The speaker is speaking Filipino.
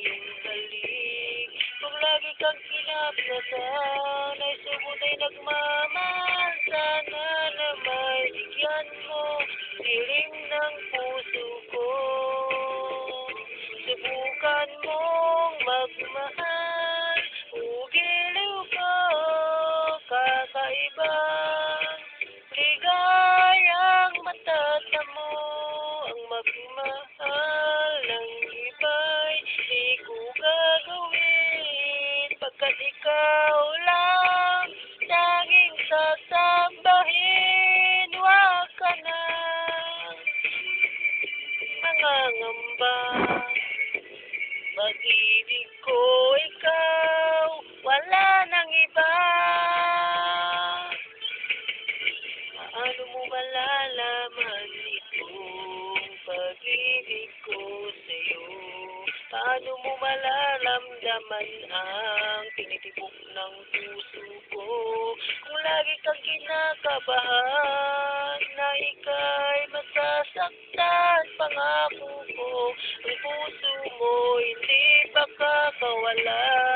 iyong halik. Kung lagi kang pinaplasan, ay subot ay nagmamahal. Sana na may bigyan mo hiling ng puso ko. Subukan mong magmahal, ugiliw ko, kakaibang ligayang matatamo. Ang magmahal ng iba'y di ko gagawin, pagkat ikaw lang tanging sasambahin. Huwag ka na mangangamba, pag-ibig ko ikaw, wala nang iba. Paano mo malalaman itong pag-ibig ko sa'yo? Paano mo malaramdaman ang tinitibok ng puso ko? Kung lagi kang kinakabahan na ika'y masasaktan, pangako ko, ang puso mo hindi makakawala.